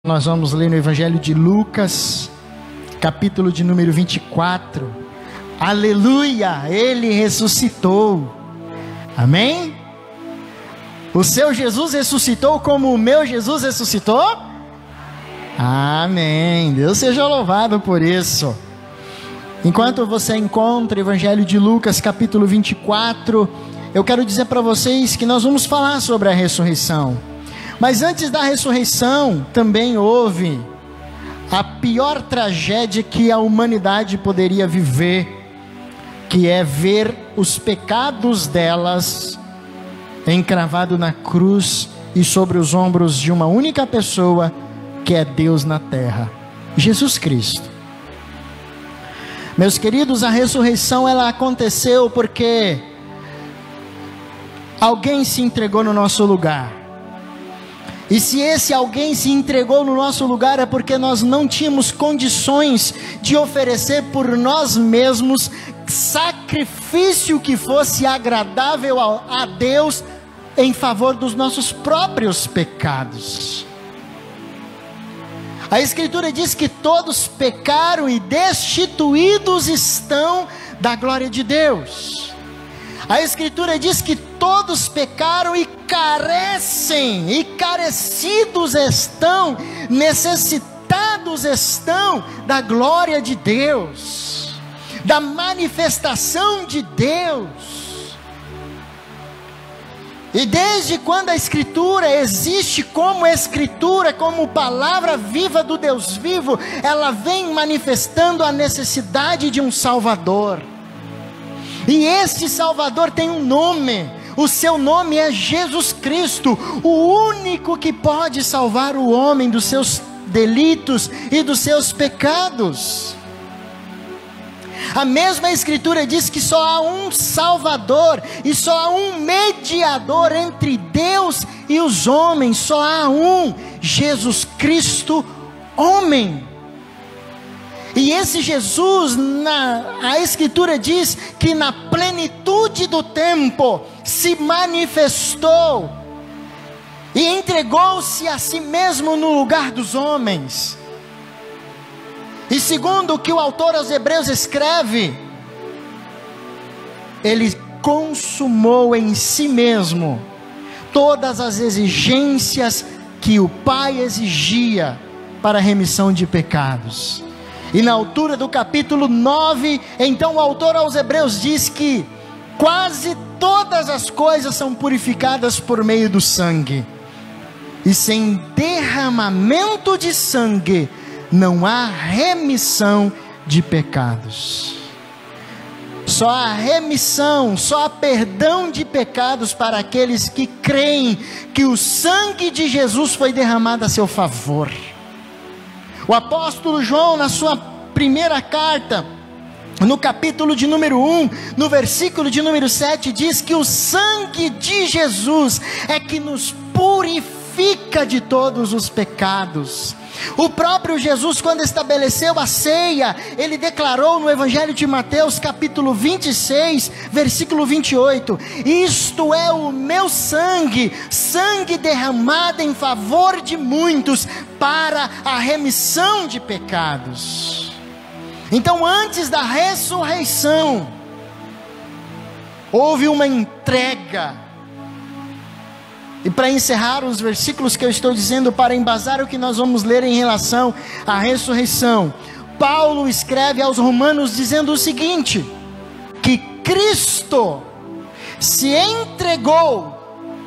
Nós vamos ler no Evangelho de Lucas, capítulo de número 24. Aleluia! Ele ressuscitou. Amém? O seu Jesus ressuscitou como o meu Jesus ressuscitou? Amém. Deus seja louvado por isso. Enquanto você encontra o Evangelho de Lucas, capítulo 24, eu quero dizer para vocês que nós vamos falar sobre a ressurreição. Mas antes da ressurreição, também houve a pior tragédia que a humanidade poderia viver, que é ver os pecados delas encravado na cruz e sobre os ombros de uma única pessoa, que é Deus na terra, Jesus Cristo. Meus queridos, a ressurreição ela aconteceu porque alguém se entregou no nosso lugar. E se esse alguém se entregou no nosso lugar, é porque nós não tínhamos condições de oferecer por nós mesmos sacrifício que fosse agradável a Deus em favor dos nossos próprios pecados. A Escritura diz que todos pecaram e destituídos estão da glória de Deus. A Escritura diz que todos pecaram e carecem, e carecidos estão, necessitados estão da glória de Deus, da manifestação de Deus. E desde quando a Escritura existe como Escritura, como palavra viva do Deus vivo, ela vem manifestando a necessidade de um Salvador. E esse Salvador tem um nome, o seu nome é Jesus Cristo, o único que pode salvar o homem dos seus delitos e dos seus pecados. A mesma Escritura diz que só há um Salvador e só há um mediador entre Deus e os homens, só há um, Jesus Cristo, homem. E esse Jesus, a Escritura diz que na plenitude do tempo se manifestou e entregou-se a si mesmo no lugar dos homens. E segundo o que o autor aos Hebreus escreve, ele consumou em si mesmo todas as exigências que o Pai exigia para a remissão de pecados. E na altura do capítulo 9, então o autor aos Hebreus diz que quase todas as coisas são purificadas por meio do sangue. E sem derramamento de sangue não há remissão de pecados. Só há remissão, só há perdão de pecados para aqueles que creem que o sangue de Jesus foi derramado a seu favor. O apóstolo João, na sua primeira carta, no capítulo de número 1, no versículo de número 7, diz que o sangue de Jesus é que nos purifica de todos os pecados. O próprio Jesus, quando estabeleceu a ceia, ele declarou no Evangelho de Mateus, capítulo 26, versículo 28, isto é o meu sangue, sangue derramado em favor de muitos, para a remissão de pecados. Então, antes da ressurreição, houve uma entrega. E para encerrar os versículos que eu estou dizendo, para embasar o que nós vamos ler em relação à ressurreição, Paulo escreve aos Romanos dizendo o seguinte: que Cristo se entregou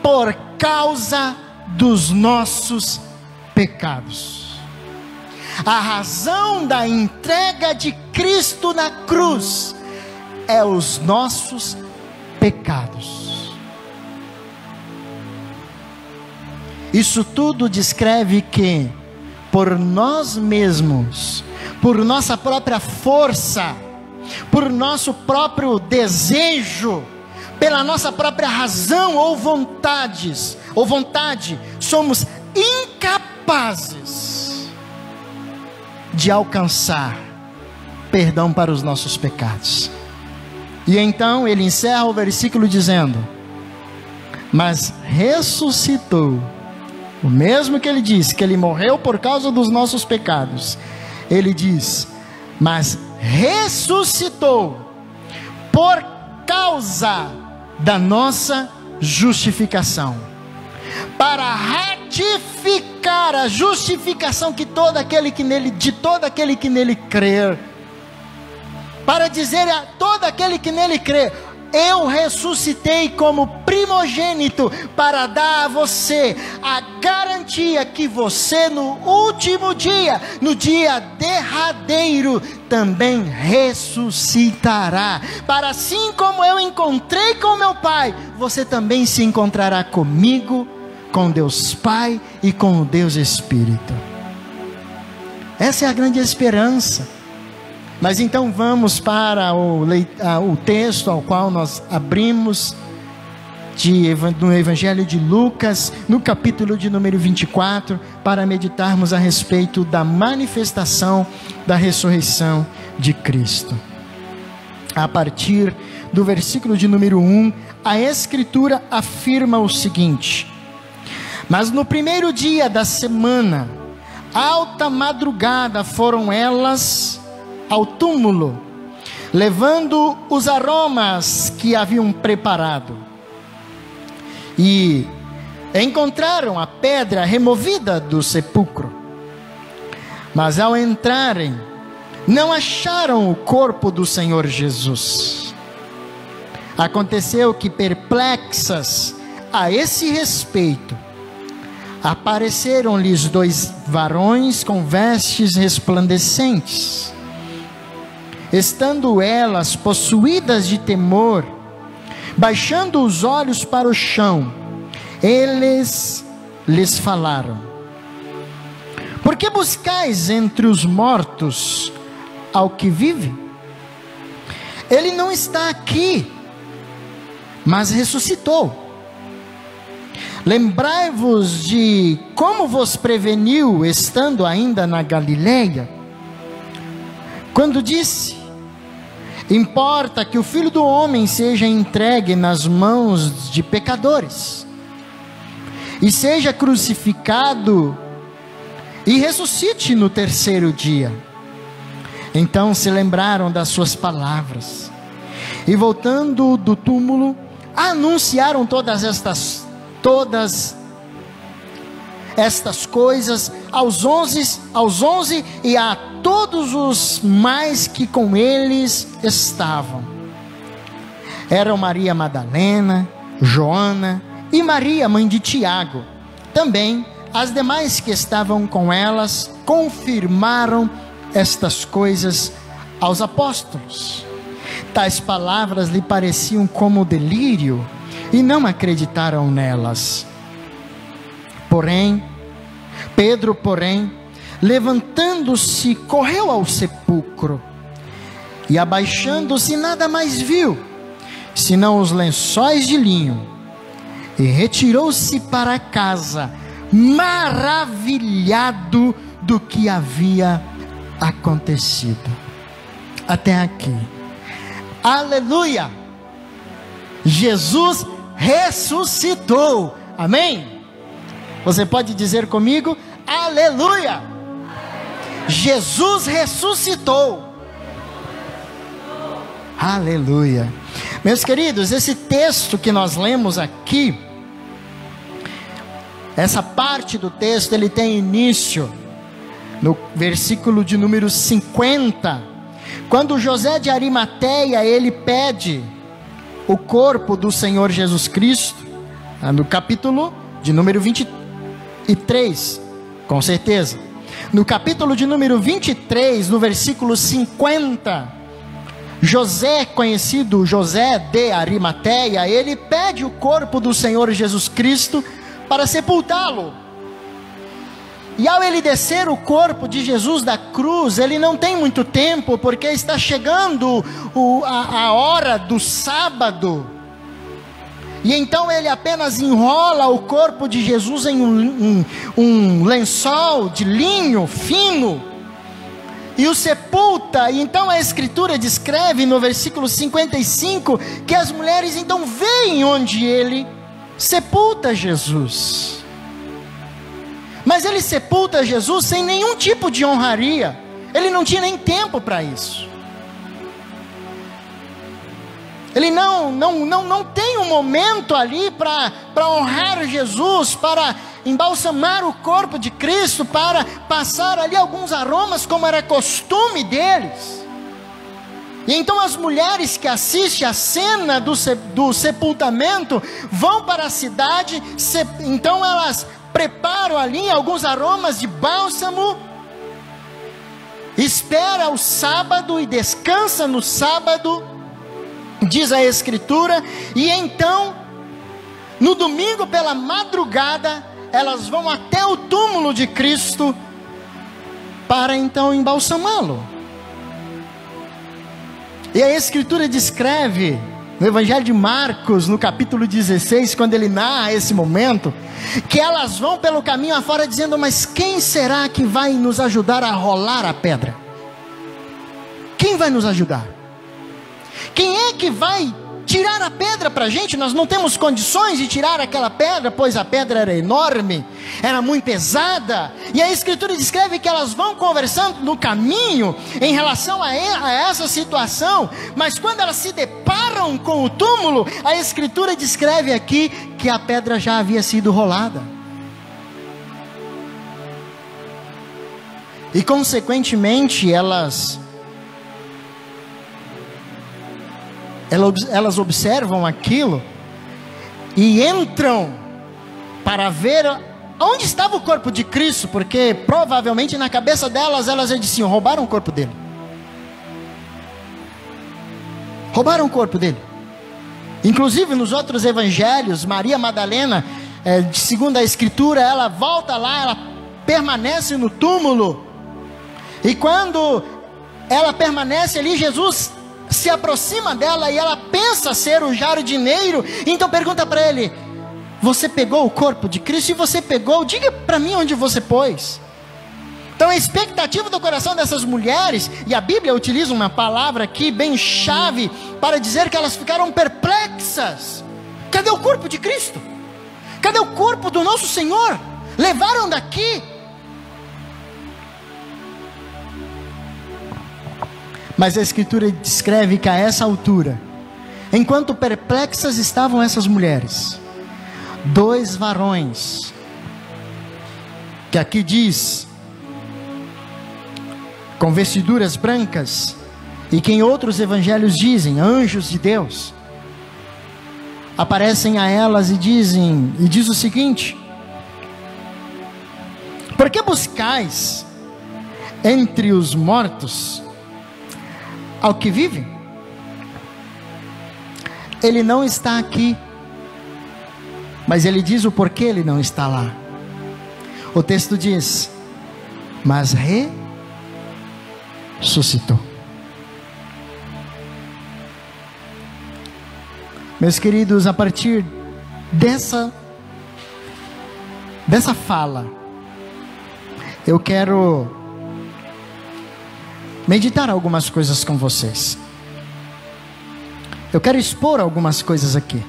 por causa dos nossos pecados. A razão da entrega de Cristo na cruz é os nossos pecados. Isso tudo descreve que, por nós mesmos, por nossa própria força, por nosso próprio desejo, pela nossa própria razão ou vontade, somos incapazes de alcançar perdão para os nossos pecados. E então ele encerra o versículo dizendo: mas ressuscitou o mesmo que ele disse, que ele morreu por causa dos nossos pecados, ele diz, mas ressuscitou por causa da nossa justificação, para ratificar a justificação que todo aquele que nele, de todo aquele que nele crer, para dizer a todo aquele que nele crê, eu ressuscitei como primogênito, para dar a você a garantia que você no último dia, no dia derradeiro, também ressuscitará, para assim como eu encontrei com meu Pai, você também se encontrará comigo, com Deus Pai e com o Deus Espírito. Essa é a grande esperança. Mas então vamos para o texto ao qual nós abrimos, no Evangelho de Lucas, no capítulo de número 24, para meditarmos a respeito da manifestação da ressurreição de Cristo. A partir do versículo de número 1, a Escritura afirma o seguinte: mas no primeiro dia da semana, alta madrugada, foram elas ao túmulo, levando os aromas que haviam preparado, e encontraram a pedra removida do sepulcro. Mas ao entrarem, não acharam o corpo do Senhor Jesus. Aconteceu que, perplexas a esse respeito, apareceram-lhes 2 varões com vestes resplandecentes. Estando elas possuídas de temor, baixando os olhos para o chão, eles lhes falaram: por que buscais entre os mortos ao que vive? Ele não está aqui, mas ressuscitou. Lembrai-vos de como vos preveniu, estando ainda na Galileia, quando disse: importa que o Filho do Homem seja entregue nas mãos de pecadores, e seja crucificado, e ressuscite no terceiro dia. Então se lembraram das suas palavras, e voltando do túmulo, anunciaram todas estas coisas aos 11 e a todos os mais que com eles estavam. Eram Maria Madalena, Joana e Maria, mãe de Tiago. Também as demais que estavam com elas confirmaram estas coisas aos apóstolos. Tais palavras lhe pareciam como delírio, e não acreditaram nelas. Pedro, levantando-se, correu ao sepulcro, e abaixando-se, nada mais viu, senão os lençóis de linho, e retirou-se para casa, maravilhado do que havia acontecido. Até aqui. Aleluia! Jesus ressuscitou. Amém? Você pode dizer comigo: aleluia! Jesus ressuscitou. Aleluia. Meus queridos, esse texto que nós lemos aqui, essa parte do texto, ele tem início no versículo de número 50, quando José de Arimateia, ele pede o corpo do Senhor Jesus Cristo, no capítulo de número 23, com certeza. No capítulo de número 23, no versículo 50, José, conhecido José de Arimateia, ele pede o corpo do Senhor Jesus Cristo para sepultá-lo. E ao ele descer o corpo de Jesus da cruz, ele não tem muito tempo, porque está chegando a hora do sábado. E então ele apenas enrola o corpo de Jesus em um lençol de linho fino, e o sepulta. E então a Escritura descreve no versículo 55, que as mulheres então veem onde ele sepulta Jesus. Mas ele sepulta Jesus sem nenhum tipo de honraria. Ele não tinha nem tempo para isso. Ele não tem um momento ali para honrar Jesus, para embalsamar o corpo de Cristo, para passar ali alguns aromas, como era costume deles. E então as mulheres que assistem a cena do sepultamento vão para a cidade, então elas preparam ali alguns aromas de bálsamo, espera o sábado e descansa no sábado, diz a Escritura, e então, no domingo pela madrugada, elas vão até o túmulo de Cristo, para então embalsamá-lo. E a Escritura descreve, no Evangelho de Marcos, no capítulo 16, quando ele narra esse momento, que elas vão pelo caminho afora dizendo: mas quem será que vai nos ajudar a rolar a pedra? Quem vai nos ajudar? Quem é que vai tirar a pedra para a gente? Nós não temos condições de tirar aquela pedra, pois a pedra era enorme, era muito pesada. E a Escritura descreve que elas vão conversando no caminho em relação a essa situação, mas quando elas se deparam com o túmulo, a Escritura descreve aqui que a pedra já havia sido rolada. E consequentemente elas observam aquilo e entram para ver onde estava o corpo de Cristo, porque provavelmente na cabeça delas, elas diziam: roubaram o corpo dele. Roubaram o corpo dele. Inclusive nos outros evangelhos, Maria Madalena, segundo a Escritura, ela volta lá, ela permanece no túmulo, e quando ela permanece ali, Jesus se aproxima dela e ela pensa ser o jardineiro. Então pergunta para ele: você pegou o corpo de Cristo? E você pegou, diga para mim onde você pôs. Então a expectativa do coração dessas mulheres, e a Bíblia utiliza uma palavra aqui bem chave para dizer que elas ficaram perplexas. Cadê o corpo de Cristo? Cadê o corpo do nosso Senhor? Levaram daqui. Mas a Escritura descreve que a essa altura, enquanto perplexas estavam essas mulheres, 2 varões, que aqui diz, com vestiduras brancas, e que em outros evangelhos dizem, anjos de Deus, aparecem a elas e diz o seguinte: por que buscais entre os mortos ao que vive? Ele não está aqui, mas ele diz o porquê ele não está lá. O texto diz: mas ressuscitou. Meus queridos, a partir dessa fala, eu quero meditar algumas coisas com vocês. Eu quero expor algumas coisas aqui.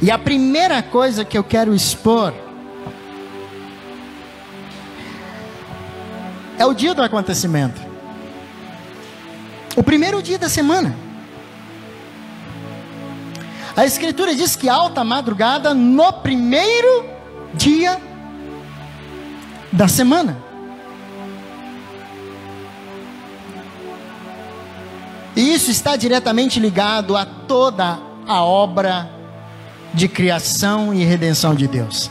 E a primeira coisa que eu quero expor é o dia do acontecimento. O primeiro dia da semana. A Escritura diz que alta madrugada, no primeiro dia da semana. E isso está diretamente ligado a toda a obra de criação e redenção de Deus.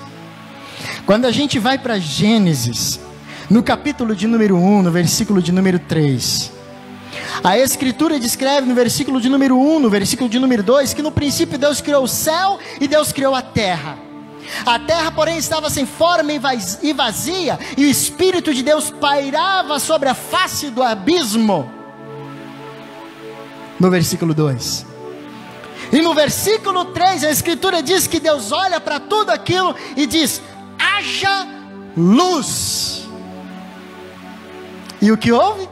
Quando a gente vai para Gênesis, no capítulo de número 1, no versículo de número 3, a Escritura descreve no versículo de número 1, no versículo de número 2, que no princípio Deus criou o céu e Deus criou a terra. A terra, porém, estava sem forma e vazia, e o Espírito de Deus pairava sobre a face do abismo. No versículo 2. E no versículo 3, a Escritura diz que Deus olha para tudo aquilo e diz: haja luz. E o que houve?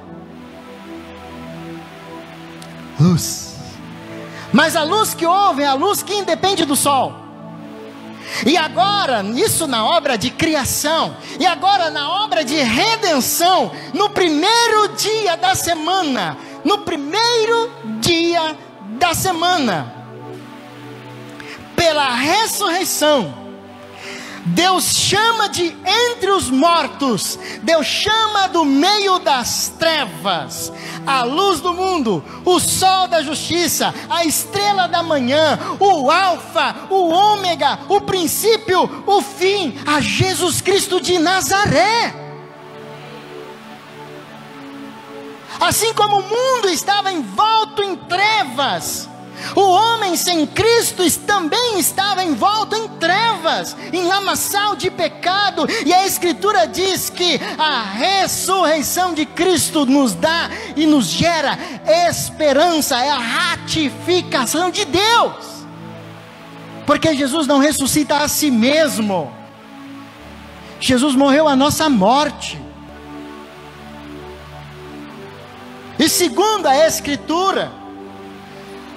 Luz. Mas a luz que houve é a luz que independe do sol. E agora, isso na obra de criação, e agora na obra de redenção, no primeiro dia da semana, pela ressurreição, Deus chama de entre os mortos, Deus chama do meio das trevas, a luz do mundo, o sol da justiça, a estrela da manhã, o alfa, o ômega, o princípio, o fim, a Jesus Cristo de Nazaré. Assim como o mundo estava envolto em trevas, o homem sem Cristo também estava envolto em trevas, em lamaçal de pecado, e a Escritura diz que a ressurreição de Cristo nos dá e nos gera esperança, é a ratificação de Deus, porque Jesus não ressuscita a si mesmo, Jesus morreu a nossa morte, e segundo a Escritura,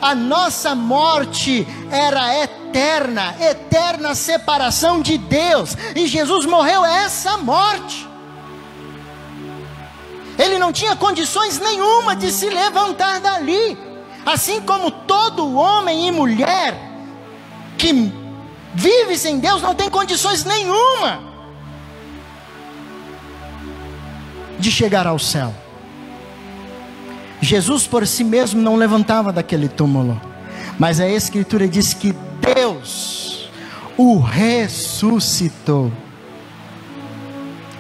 a nossa morte era eterna separação de Deus, e Jesus morreu essa morte. Ele não tinha condições nenhuma de se levantar dali, assim como todo homem e mulher que vive sem Deus não tem condições nenhuma de chegar ao céu. Jesus por si mesmo não levantava daquele túmulo, mas a Escritura diz que Deus o ressuscitou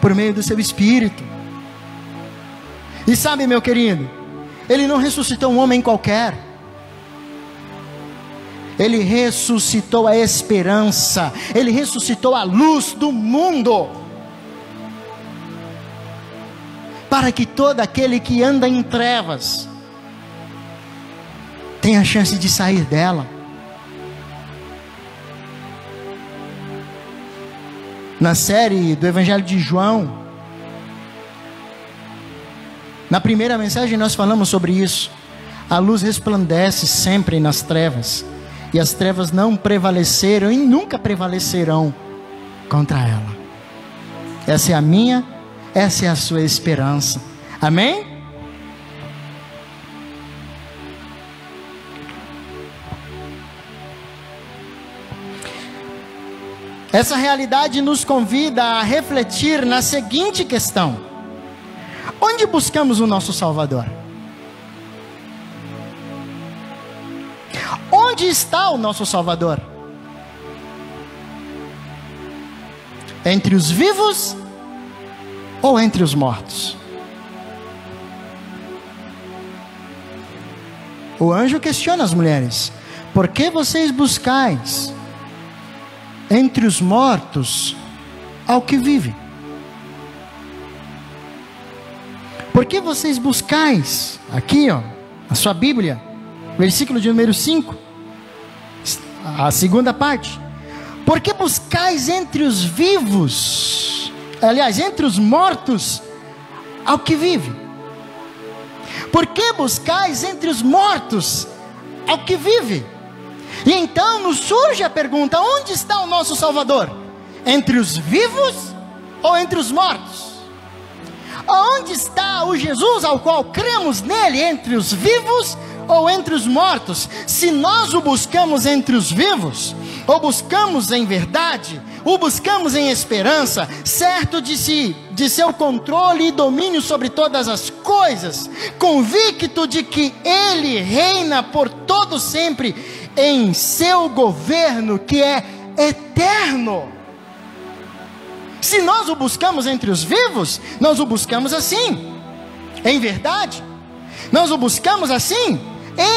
por meio do seu Espírito. E sabe, meu querido, Ele não ressuscitou um homem qualquer, Ele ressuscitou a esperança, Ele ressuscitou a luz do mundo, para que todo aquele que anda em trevas tenha a chance de sair dela. Na série do Evangelho de João, na primeira mensagem nós falamos sobre isso. A luz resplandece sempre nas trevas, e as trevas não prevaleceram e nunca prevalecerão contra ela. Essa é a minha, essa é a sua esperança. Amém? Essa realidade nos convida a refletir na seguinte questão: onde buscamos o nosso Salvador? Onde está o nosso Salvador? Entre os vivos ou entre os mortos? O anjo questiona as mulheres: por que vocês buscais entre os mortos ao que vive? Por que vocês buscais, aqui ó, a sua Bíblia, versículo de número 5, a segunda parte: por que buscais entre os vivos, aliás, entre os mortos ao que vive? Por que buscais entre os mortos ao que vive? E então nos surge a pergunta: onde está o nosso Salvador? Entre os vivos ou entre os mortos? Onde está o Jesus ao qual cremos nele? Entre os vivos ou entre os mortos? Se nós o buscamos entre os vivos, ou buscamos em verdade, o buscamos em esperança, certo de seu controle e domínio sobre todas as coisas, convicto de que ele reina por todo sempre em seu governo que é eterno. Se nós o buscamos entre os vivos, nós o buscamos assim, em verdade. Nós o buscamos assim,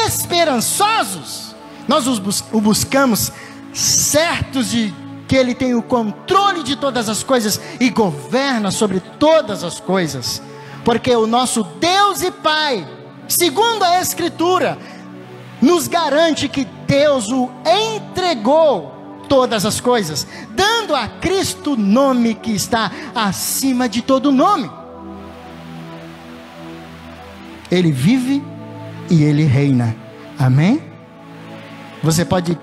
esperançosos. Nós o buscamos certos de que ele tem o controle de todas as coisas e governa sobre todas as coisas, porque o nosso Deus e Pai, segundo a Escritura, nos garante que Deus o entregou todas as coisas, dando a Cristo o nome que está acima de todo nome. Ele vive e ele reina. Amém? Você pode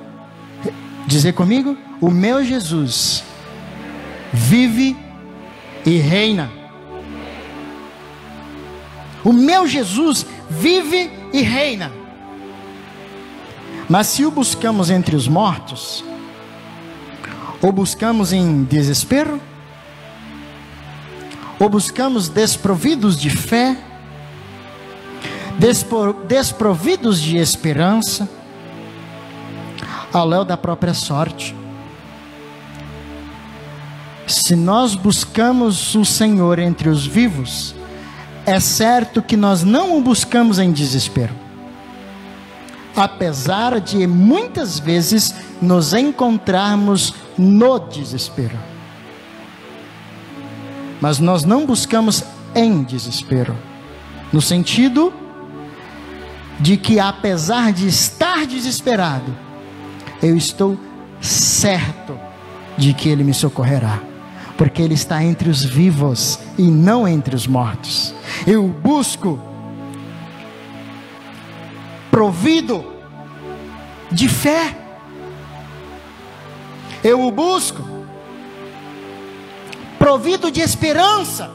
dizer comigo: o meu Jesus vive e reina. O meu Jesus vive e reina. Mas se o buscamos entre os mortos, ou buscamos em desespero, ou buscamos desprovidos de fé, desprovidos de esperança, ao léu da própria sorte. Se nós buscamos o Senhor entre os vivos, é certo que nós não o buscamos em desespero, apesar de muitas vezes nos encontrarmos no desespero. Mas nós não buscamos em desespero, no sentido de que apesar de estar desesperado, eu estou certo de que Ele me socorrerá, porque Ele está entre os vivos e não entre os mortos. Eu busco provido de fé, eu o busco provido de esperança.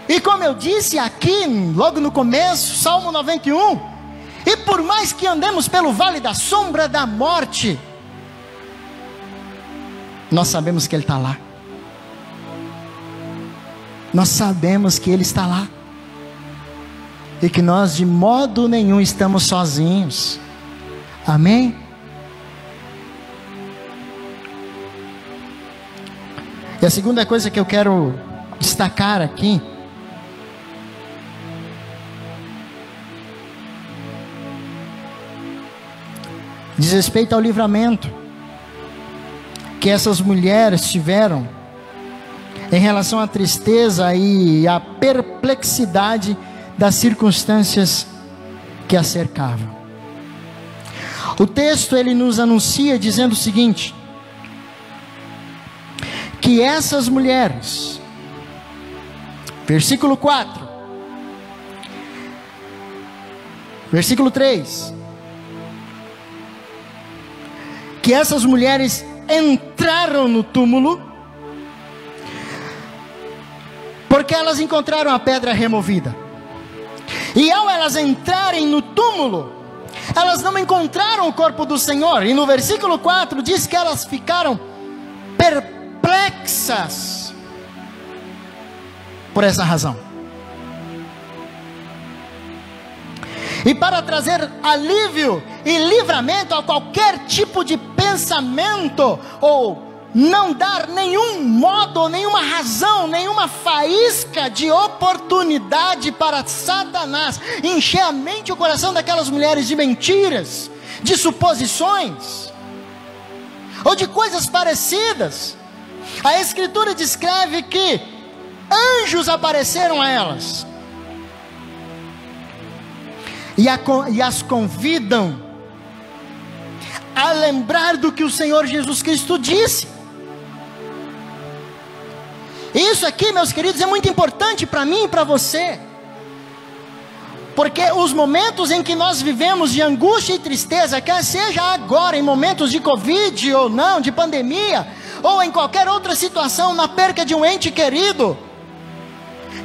E como eu disse aqui, logo no começo, Salmo 91, e por mais que andemos pelo vale da sombra da morte, nós sabemos que Ele está lá. Nós sabemos que Ele está lá. E que nós de modo nenhum estamos sozinhos. Amém? E a segunda coisa que eu quero destacar aqui, diz respeito ao livramento que essas mulheres tiveram em relação à tristeza e à perplexidade das circunstâncias que a cercavam. O texto ele nos anuncia dizendo o seguinte: que essas mulheres, versículo 4, versículo 3, que essas mulheres entraram no túmulo, porque elas encontraram a pedra removida. E ao elas entrarem no túmulo, elas não encontraram o corpo do Senhor. E no versículo 4 diz que elas ficaram perplexas por essa razão. E para trazer alívio e livramento a qualquer tipo de pensamento, ou não dar nenhum modo, nenhuma razão, nenhuma faísca de oportunidade para Satanás encher a mente e o coração daquelas mulheres de mentiras, de suposições, ou de coisas parecidas, a Escritura descreve que anjos apareceram a elas e as convidam a lembrar do que o Senhor Jesus Cristo disse. Isso aqui, meus queridos, é muito importante para mim e para você, porque os momentos em que nós vivemos de angústia e tristeza, quer seja agora em momentos de Covid ou não, de pandemia, ou em qualquer outra situação, na perca de um ente querido,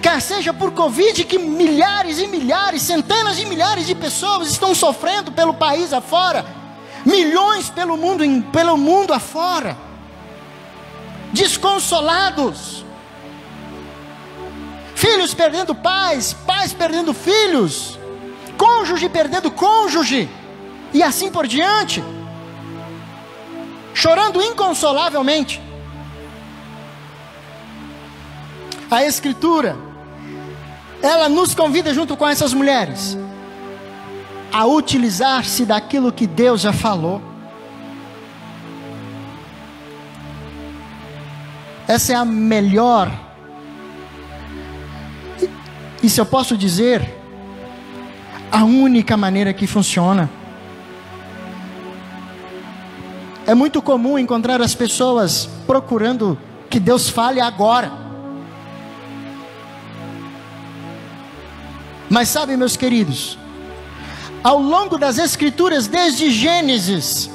quer seja por Covid, que milhares e milhares, centenas de milhares de pessoas estão sofrendo pelo país afora, milhões pelo mundo afora, desconsolados, filhos perdendo pais, pais perdendo filhos, cônjuge perdendo cônjuge, e assim por diante, chorando inconsolavelmente. A Escritura, ela nos convida junto com essas mulheres a utilizar-se daquilo que Deus já falou. Essa é a melhor, e se eu posso dizer, a única maneira que funciona. É muito comum encontrar as pessoas procurando que Deus fale agora. Mas sabe, meus queridos, ao longo das Escrituras, desde Gênesis,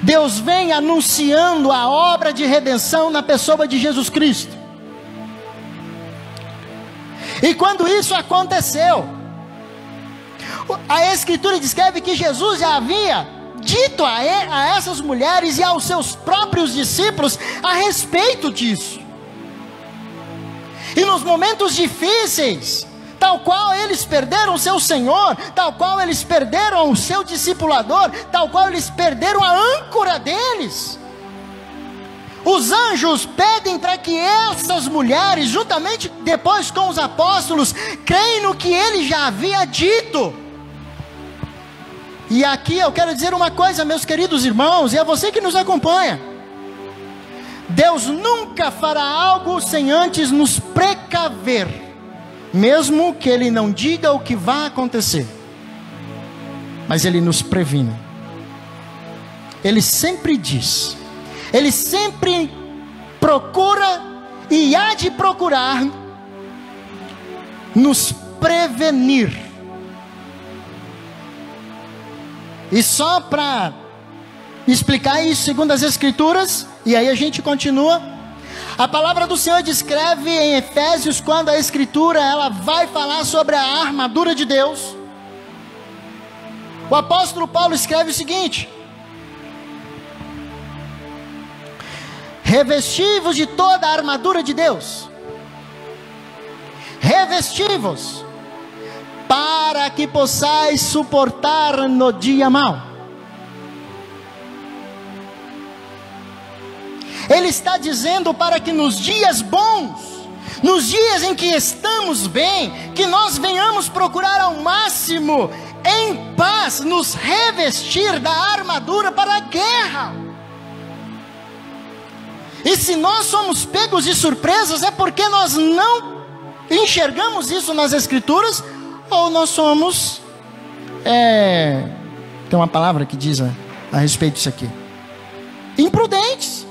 Deus vem anunciando a obra de redenção na pessoa de Jesus Cristo. E quando isso aconteceu, a Escritura descreve que Jesus já havia dito a essas mulheres e aos seus próprios discípulos a respeito disso. E nos momentos difíceis, tal qual eles perderam o seu Senhor, tal qual eles perderam o seu discipulador, tal qual eles perderam a âncora deles, os anjos pedem para que essas mulheres, juntamente depois com os apóstolos, creem no que ele já havia dito. E aqui eu quero dizer uma coisa, meus queridos irmãos, e é você que nos acompanha: Deus nunca fará algo sem antes nos precaver, mesmo que Ele não diga o que vai acontecer, mas Ele nos previne. Ele sempre diz, Ele sempre procura e há de procurar nos prevenir. E só para explicar isso segundo as Escrituras, e aí a gente continua, a palavra do Senhor descreve em Efésios, quando a Escritura ela vai falar sobre a armadura de Deus, o apóstolo Paulo escreve o seguinte: revesti-vos de toda a armadura de Deus, revesti-vos, para que possais suportar no dia mau. Ele está dizendo para que nos dias bons, nos dias em que estamos bem, que nós venhamos procurar ao máximo, em paz, nos revestir da armadura para a guerra. E se nós somos pegos de surpresas, é porque nós não enxergamos isso nas Escrituras, ou nós somos, tem uma palavra que diz a respeito disso aqui, imprudentes.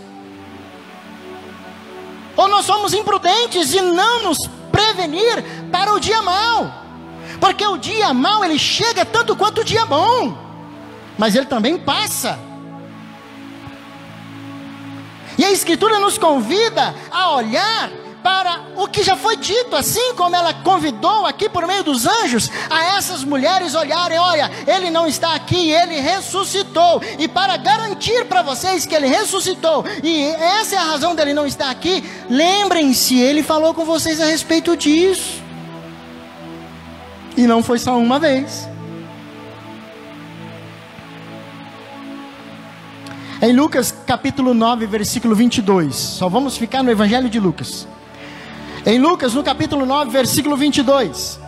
Ou nós somos imprudentes e não nos prevenir para o dia mau, porque o dia mau ele chega tanto quanto o dia bom, mas ele também passa. E a Escritura nos convida a olhar para o que já foi dito, assim como ela convidou aqui por meio dos anjos, a essas mulheres olharem: olha, ele não está aqui, ele ressuscitou, e para garantir para vocês que ele ressuscitou, e essa é a razão dele não estar aqui, lembrem-se, ele falou com vocês a respeito disso, e não foi só uma vez. Em Lucas capítulo 9, versículo 22, só vamos ficar no Evangelho de Lucas. Em Lucas, no capítulo 9, versículo 22,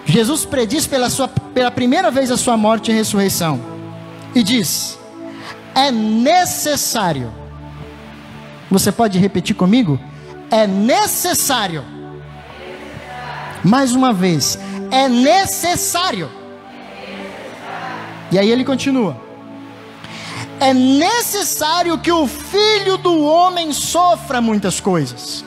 Jesus prediz pela primeira vez a sua morte e ressurreição, e diz: é necessário, você pode repetir comigo? É necessário, mais uma vez, é necessário. E aí ele continua: é necessário que o Filho do Homem sofra muitas coisas.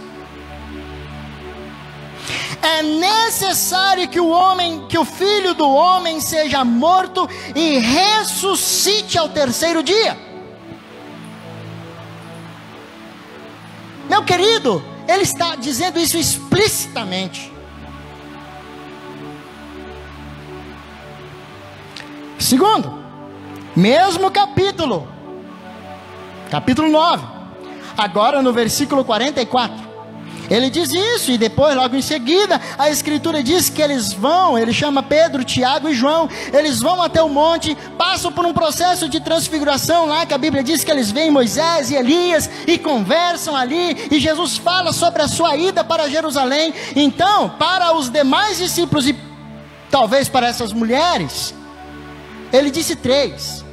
É necessário que o Filho do Homem seja morto e ressuscite ao terceiro dia. Meu querido, ele está dizendo isso explicitamente. Segundo, mesmo capítulo 9, agora no versículo 44, ele diz isso, e depois logo em seguida a Escritura diz que eles vão, ele chama Pedro, Tiago e João, eles vão até o monte, passam por um processo de transfiguração lá, que a Bíblia diz que eles veem Moisés e Elias, e conversam ali, e Jesus fala sobre a sua ida para Jerusalém. Então, para os demais discípulos, e talvez para essas mulheres, ele disse 3,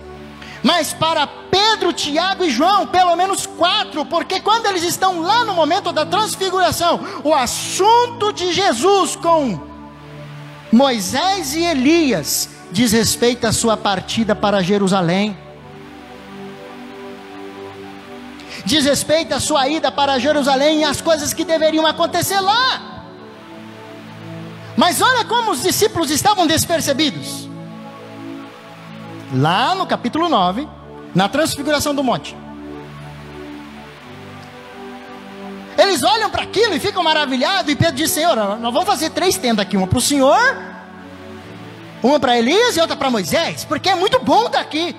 mas para Pedro, Tiago e João, pelo menos 4, porque quando eles estão lá no momento da transfiguração, o assunto de Jesus com Moisés e Elias diz respeito à sua partida para Jerusalém, diz respeito à sua ida para Jerusalém e as coisas que deveriam acontecer lá. Mas olha como os discípulos estavam despercebidos. lá no capítulo 9, na transfiguração do monte. Eles olham para aquilo e ficam maravilhados, e Pedro diz: Senhor, nós vamos fazer 3 tendas aqui, uma para o Senhor, uma para Elias e outra para Moisés, porque é muito bom estar aqui.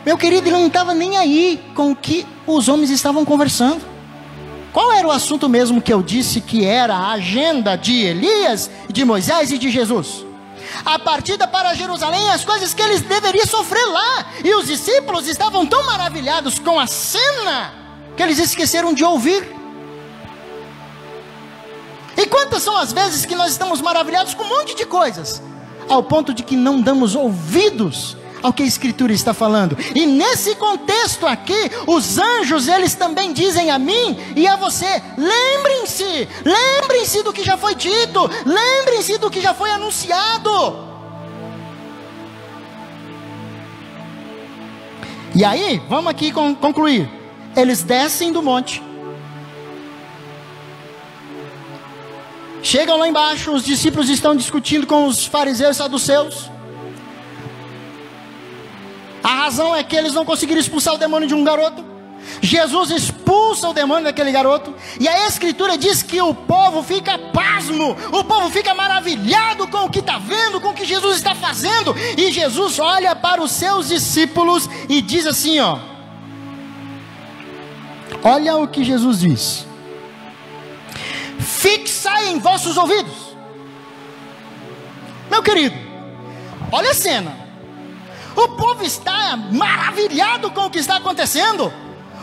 Meu querido, ele não estava nem aí com o que os homens estavam conversando. Qual era o assunto mesmo que eu disse que era a agenda de Elias, de Moisés e de Jesus? A partida para Jerusalém, as coisas que eles deveriam sofrer lá. E os discípulos estavam tão maravilhados com a cena, que eles esqueceram de ouvir. E quantas são as vezes que nós estamos maravilhados com um monte de coisas, ao ponto de que não damos ouvidos ao que a Escritura está falando? E nesse contexto aqui, os anjos, eles também dizem a mim e a você: lembrem-se do que já foi dito, lembrem-se do que já foi anunciado. E aí, vamos aqui concluir. Eles descem do monte, chegam lá embaixo, os discípulos estão discutindo com os fariseus e saduceus. A razão é que eles não conseguiram expulsar o demônio de um garoto. Jesus expulsa o demônio daquele garoto, e a Escritura diz que o povo fica pasmo, o povo fica maravilhado com o que está vendo, com o que Jesus está fazendo. E Jesus olha para os seus discípulos e diz assim, olha o que Jesus diz: fixai em vossos ouvidos. Meu querido, olha a cena. O povo está maravilhado com o que está acontecendo.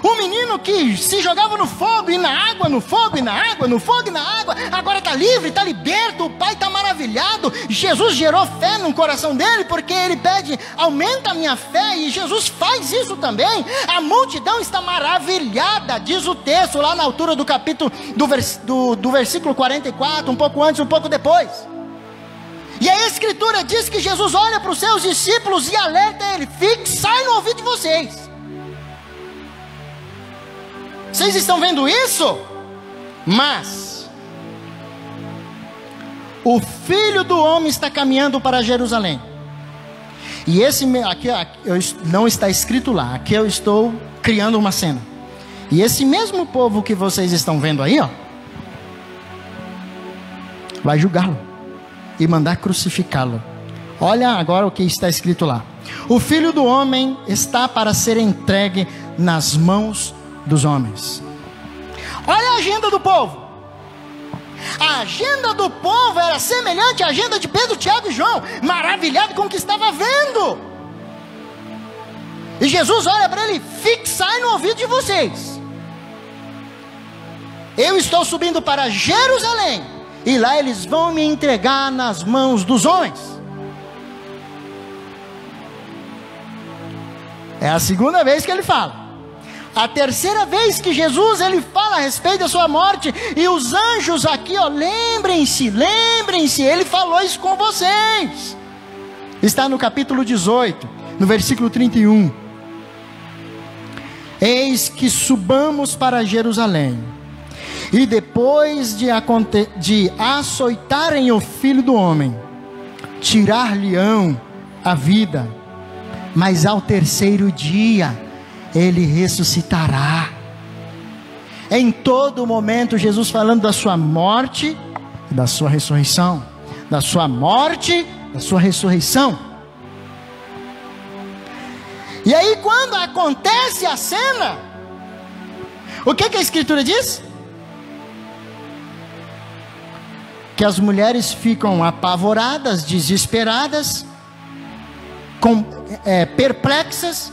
O menino que se jogava no fogo e na água, no fogo e na água, no fogo e na água, agora está livre, está liberto, o pai está maravilhado. Jesus gerou fé no coração dele, porque ele pede: aumenta a minha fé, e Jesus faz isso também. A multidão está maravilhada, diz o texto lá na altura do capítulo, do versículo 44, um pouco antes, um pouco depois. E a Escritura diz que Jesus olha para os seus discípulos e alerta ele: fixai no ouvido de vocês. Vocês estão vendo isso? Mas o Filho do Homem está caminhando para Jerusalém. E esse aqui não está escrito lá, aqui eu estou criando uma cena. E esse mesmo povo que vocês estão vendo aí, vai julgá-lo e mandar crucificá-lo. Olha agora o que está escrito lá: o Filho do Homem está para ser entregue nas mãos dos homens. Olha a agenda do povo. A agenda do povo era semelhante à agenda de Pedro, Tiago e João, maravilhado com o que estava vendo. E Jesus olha para ele: fixai no ouvido de vocês. Eu estou subindo para Jerusalém, e lá eles vão me entregar nas mãos dos homens. É a segunda vez que ele fala. A terceira vez que Jesus ele fala a respeito da sua morte. E os anjos aqui, lembrem-se, ele falou isso com vocês. Está no capítulo 18, no versículo 31. Eis que subamos para Jerusalém, e depois de açoitarem o Filho do Homem, tirar-lhe-ão a vida, mas ao terceiro dia ele ressuscitará. Em todo momento Jesus falando da sua morte e da sua ressurreição, da sua morte, da sua ressurreição. E aí quando acontece a cena, o que a Escritura diz? Que as mulheres ficam apavoradas, desesperadas, perplexas,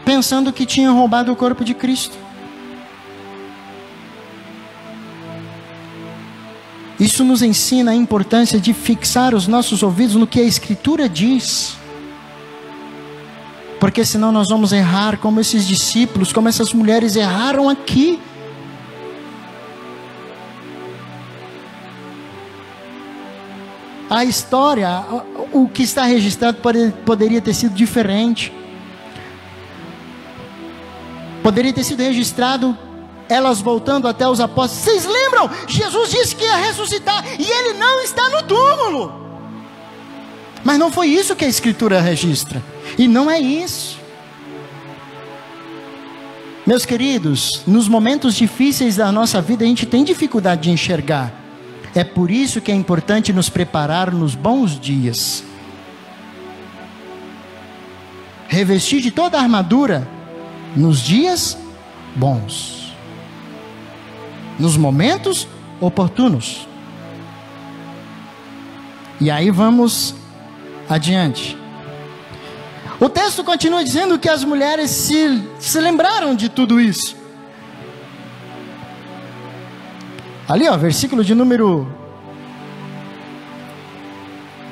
pensando que tinham roubado o corpo de Cristo. Isso nos ensina a importância de fixar os nossos ouvidos no que a Escritura diz, porque senão nós vamos errar como esses discípulos, como essas mulheres erraram aqui. A história, o que está registrado poderia ter sido diferente. Poderia ter sido registrado elas voltando até os apóstolos: vocês lembram? Jesus disse que ia ressuscitar e ele não está no túmulo. Mas não foi isso que a Escritura registra. E não é isso. Meus queridos, nos momentos difíceis da nossa vida a gente tem dificuldade de enxergar. É por isso que é importante nos preparar nos bons dias. Revestir de toda a armadura nos dias bons, nos momentos oportunos. E aí vamos adiante. O texto continua dizendo que as mulheres se lembraram de tudo isso. Ali, ó, versículo de número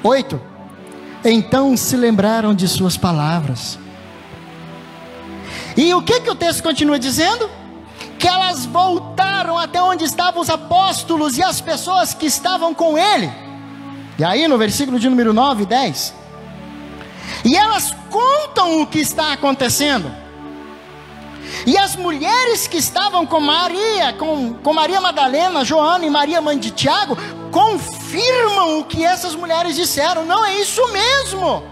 8. Então se lembraram de suas palavras. E o que o texto continua dizendo? Que elas voltaram até onde estavam os apóstolos e as pessoas que estavam com ele. E aí no versículo de número 9 e 10. E elas contam o que está acontecendo. E as mulheres que estavam com Maria, com Maria Madalena, Joana e Maria mãe de Tiago, confirmam o que essas mulheres disseram. Não, é isso mesmo.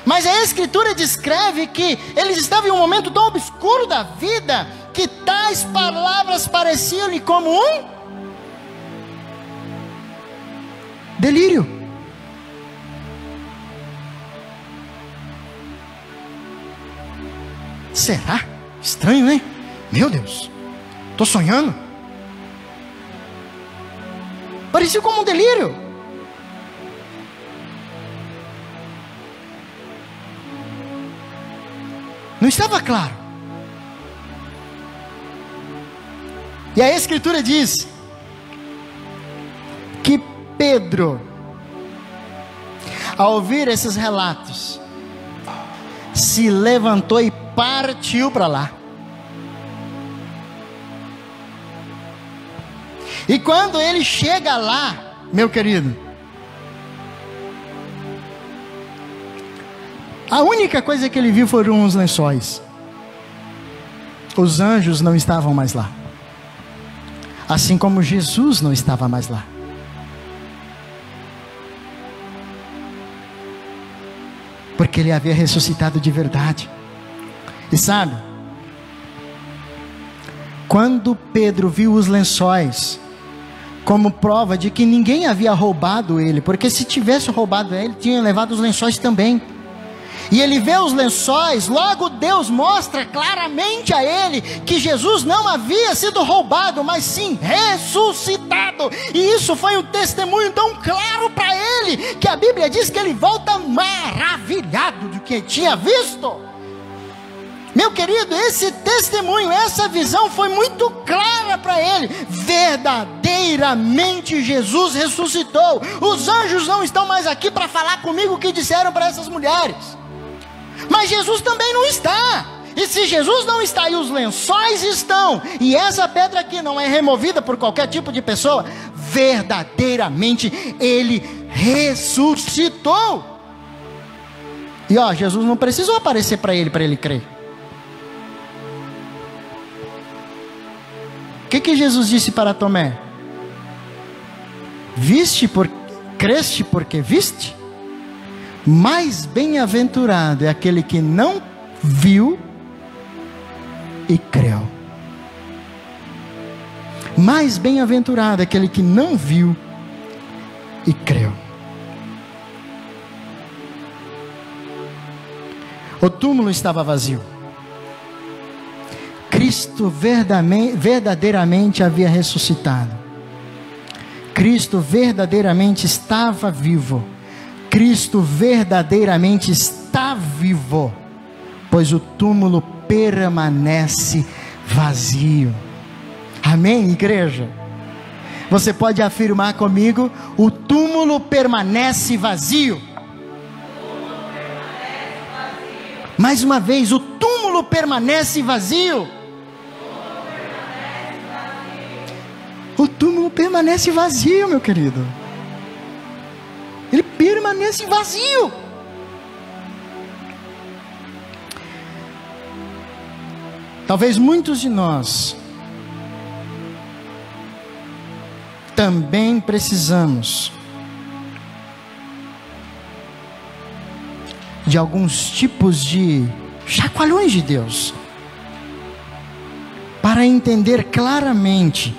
Mas a Escritura descreve que eles estavam em um momento tão obscuro da vida, que tais palavras pareciam-lhe como um delírio. Será? Estranho, né? Meu Deus, estou sonhando. Parecia como um delírio. Não estava claro. E a Escritura diz que Pedro, ao ouvir esses relatos, se levantou e partiu para lá. E quando ele chega lá, meu querido, a única coisa que ele viu foram os lençóis. Os anjos não estavam mais lá, assim como Jesus não estava mais lá. Porque ele havia ressuscitado de verdade. E sabe, quando Pedro viu os lençóis como prova de que ninguém havia roubado ele, porque se tivesse roubado ele, tinha levado os lençóis também. E ele vê os lençóis, logo Deus mostra claramente a ele que Jesus não havia sido roubado, mas sim ressuscitado. E isso foi um testemunho tão claro para ele, que a Bíblia diz que ele volta maravilhado do que tinha visto. Meu querido, esse testemunho, essa visão foi muito clara para ele. Verdadeiramente Jesus ressuscitou. Os anjos não estão mais aqui para falar comigo o que disseram para essas mulheres. Mas Jesus também não está. E se Jesus não está, e os lençóis estão, e essa pedra aqui não é removida por qualquer tipo de pessoa, verdadeiramente Ele ressuscitou. E ó, Jesus não precisou aparecer para ele crer. O que Jesus disse para Tomé? Creste porque viste? Mais bem-aventurado é aquele que não viu e creu. Mais bem-aventurado é aquele que não viu e creu. O túmulo estava vazio. Cristo verdadeiramente havia ressuscitado. Cristo verdadeiramente estava vivo. Cristo verdadeiramente está vivo, pois o túmulo permanece vazio. Amém, igreja? Você pode afirmar comigo: o túmulo permanece vazio. Mais uma vez, o túmulo permanece vazio. O túmulo permanece vazio, meu querido. Ele permanece vazio. Talvez muitos de nós também precisamos de alguns tipos de chacoalhões de Deus, para entender claramente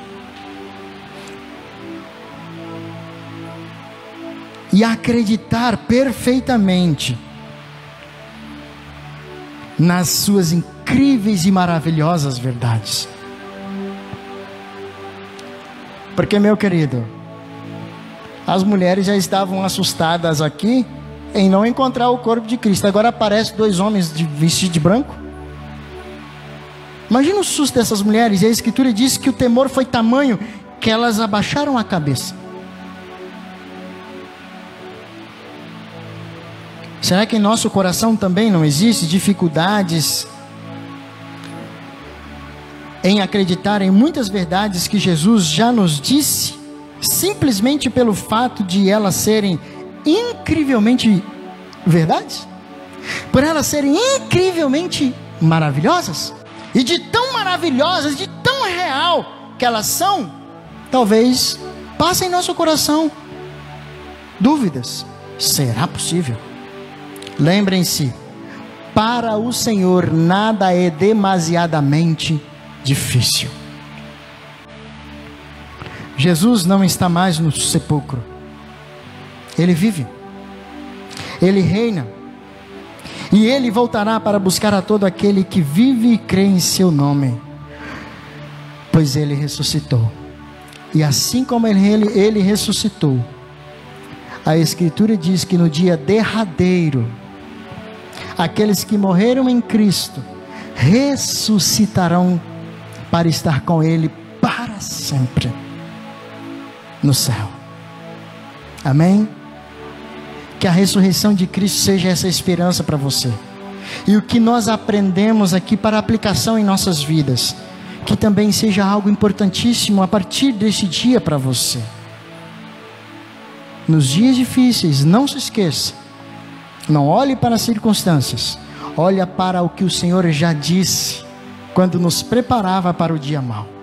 e acreditar perfeitamente nas suas incríveis e maravilhosas verdades. Porque, meu querido, as mulheres já estavam assustadas aqui em não encontrar o corpo de Cristo. Agora aparecem 2 homens vestidos de branco. Imagina o susto dessas mulheres. E a Escritura diz que o temor foi tamanho que elas abaixaram a cabeça. Será que em nosso coração também não existe dificuldades em acreditar em muitas verdades que Jesus já nos disse, simplesmente pelo fato de elas serem incrivelmente verdades? Por elas serem incrivelmente maravilhosas? E de tão maravilhosas, de tão real que elas são, talvez passem em nosso coração dúvidas. Será possível? Lembrem-se, para o Senhor nada é demasiadamente difícil. Jesus não está mais no sepulcro. Ele vive, Ele reina, e Ele voltará para buscar a todo aquele que vive e crê em seu nome, pois Ele ressuscitou. E assim como Ele ressuscitou, a Escritura diz que no dia derradeiro, aqueles que morreram em Cristo ressuscitarão para estar com Ele para sempre no céu. Amém? Que a ressurreição de Cristo seja essa esperança para você. E o que nós aprendemos aqui para aplicação em nossas vidas, que também seja algo importantíssimo a partir desse dia para você. Nos dias difíceis, não se esqueça, não olhe para as circunstâncias, olha para o que o Senhor já disse quando nos preparava para o dia mau.